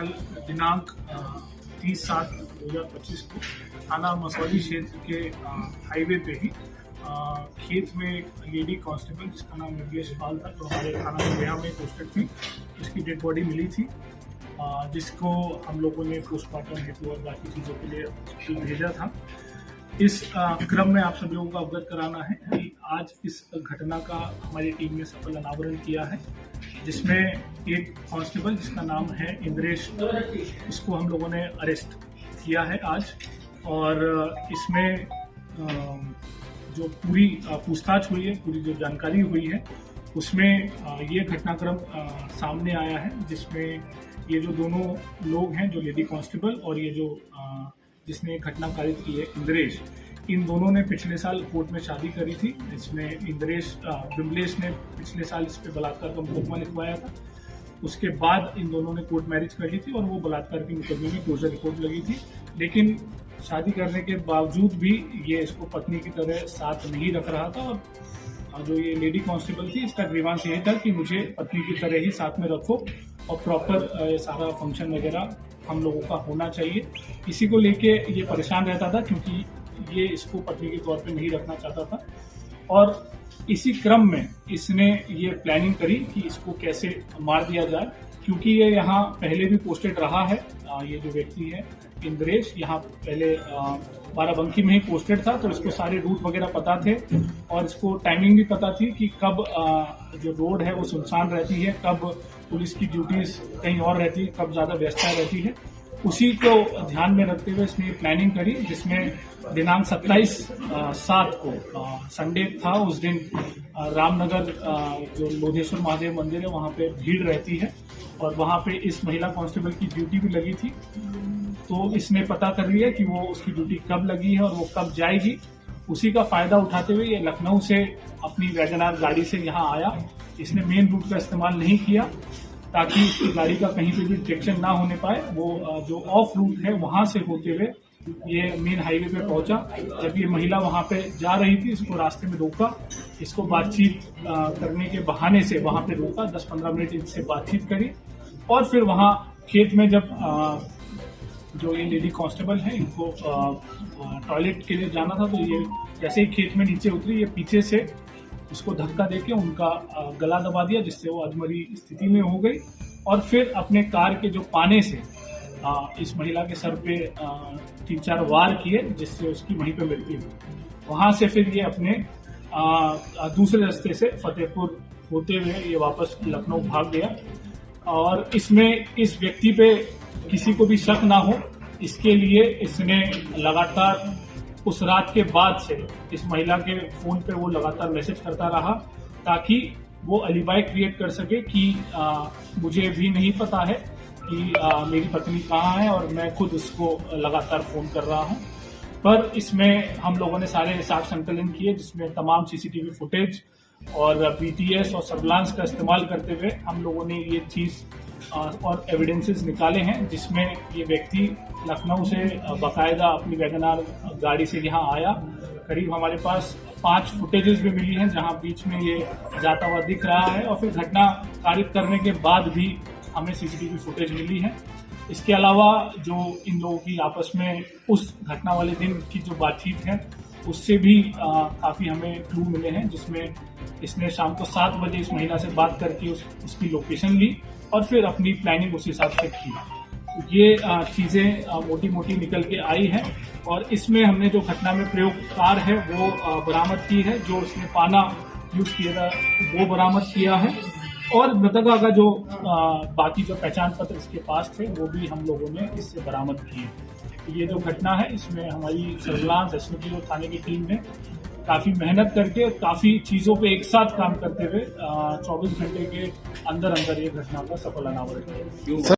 कल दिनांक 30/7/2025 को थाना मसौली क्षेत्र के हाईवे पे ही खेत में एक लेडी कांस्टेबल जिसका नाम योगेश पाल था, जो हमारे थाना गया में पोस्टेड थी, उसकी डेड बॉडी मिली थी, जिसको हम लोगों ने पोस्टमार्टम हेतु और बाकी चीज़ों के लिए भेजा था। इस क्रम में आप सभी लोगों को अवगत कराना है कि आज इस घटना का हमारी टीम ने सफल अनावरण किया है, जिसमें एक कांस्टेबल जिसका नाम है इंद्रेश, इसको हम लोगों ने अरेस्ट किया है आज। और इसमें जो पूरी पूछताछ हुई है, पूरी जो जानकारी हुई है, उसमें ये घटनाक्रम सामने आया है, जिसमें ये जो दोनों लोग हैं, जो लेडी कांस्टेबल और ये जो जिसने घटना कारित की है इंद्रेश, इन दोनों ने पिछले साल कोर्ट में शादी करी थी। इसमें विमलेश ने पिछले साल इस पे बलात्कार का मुकदमा लिखवाया था। उसके बाद इन दोनों ने कोर्ट मैरिज कर ली थी और वो बलात्कार के मुकदमे में क्लोजर रिपोर्ट लगी थी। लेकिन शादी करने के बावजूद भी ये इसको पत्नी की तरह साथ नहीं रख रहा था, और जो ये लेडी कांस्टेबल थी, इसका ग्रीवांस यही था कि मुझे पत्नी की तरह ही साथ में रखो और प्रॉपर सारा फंक्शन वगैरह हम लोगों का होना चाहिए। इसी को लेके ये परेशान रहता था, क्योंकि ये इसको पत्नी के तौर पे नहीं रखना चाहता था। और इसी क्रम में इसने ये प्लानिंग करी कि इसको कैसे मार दिया जाए, क्योंकि ये यहाँ पहले भी पोस्टेड रहा है। ये जो व्यक्ति है इंद्रेश, यहाँ पहले बाराबंकी में ही पोस्टेड था, तो इसको सारे रूट वगैरह पता थे और इसको टाइमिंग भी पता थी कि कब जो रोड है वो सुनसान रहती है, कब पुलिस की ड्यूटीज कहीं और रहती है, कब ज्यादा व्यस्तता रहती है। उसी को ध्यान में रखते हुए इसने प्लानिंग करी, जिसमें दिनांक 27/7 को संडे था। उस दिन रामनगर जो लोधेश्वर महादेव मंदिर है, वहां पे भीड़ रहती है और वहां पे इस महिला कांस्टेबल की ड्यूटी भी लगी थी। तो इसने पता कर लिया कि वो उसकी ड्यूटी कब लगी है और वो कब जाएगी। उसी का फायदा उठाते हुए ये लखनऊ से अपनी वैगनार गाड़ी से यहाँ आया। इसने मेन रूट का इस्तेमाल नहीं किया, ताकि उसकी गाड़ी का कहीं पे भी डिटेक्शन ना होने पाए। वो जो ऑफ रूट है वहां से होते हुए ये मेन हाईवे पे पहुंचा। जब ये महिला वहां पे जा रही थी, इसको रास्ते में रोका, इसको बातचीत करने के बहाने से वहां पे रोका, 10-15 मिनट इससे बातचीत करी और फिर वहां खेत में जब जो ये लेडी कांस्टेबल है, इनको टॉयलेट के लिए जाना था, तो ये जैसे ही खेत में नीचे उतरी, ये पीछे से उसको धक्का देके उनका गला दबा दिया, जिससे वो अधमरी स्थिति में हो गई। और फिर अपने कार के जो पाने से इस महिला के सर पे 3-4 वार किए, जिससे उसकी वहीं पे मृत्यु हुई। वहां से फिर ये अपने दूसरे रास्ते से फतेहपुर होते हुए ये वापस लखनऊ भाग गया। और इसमें इस व्यक्ति पे किसी को भी शक ना हो, इसके लिए इसने लगातार उस रात के बाद से इस महिला के फोन पे वो लगातार मैसेज करता रहा, ताकि वो अलिबाई क्रिएट कर सके कि मुझे भी नहीं पता है कि मेरी पत्नी कहाँ है और मैं खुद उसको लगातार फोन कर रहा हूँ। पर इसमें हम लोगों ने सारे साक्ष्य संकलन किए, जिसमें तमाम सीसीटीवी फुटेज और बीटीएस और सर्विलांस का इस्तेमाल करते हुए हम लोगों ने ये चीज और एविडेंसेस निकाले हैं, जिसमें ये व्यक्ति लखनऊ से बाकायदा अपनी वैगनार गाड़ी से यहाँ आया। करीब हमारे पास 5 फुटेजेस भी मिली हैं, जहाँ बीच में ये जाता हुआ दिख रहा है, और फिर घटना कारित करने के बाद भी हमें सीसीटीवी फुटेज मिली है। इसके अलावा जो इन लोगों की आपस में उस घटना वाले दिन की जो बातचीत है, उससे भी काफी हमें क्लू मिले हैं, जिसमें इसने शाम को 7 बजे इस महिला से बात करके उसकी लोकेशन ली और फिर अपनी प्लानिंग उस हिसाब से की। ये चीजें मोटी मोटी निकल के आई है, और इसमें हमने जो घटना में प्रयोगकार है वो बरामद की है। जो उसने पाना यूज किया था वो बरामद किया है, और मृतका का जो बाकी जो पहचान पत्र इसके पास थे वो भी हम लोगों ने इससे बरामद किए। ये जो घटना है, इसमें हमारी सर्विलांस एसओजी और थाने की टीम ने काफी मेहनत करके काफी चीजों पे एक साथ काम करते हुए 24 घंटे के अंदर अंदर ये घटना का सफल अनावरण किया।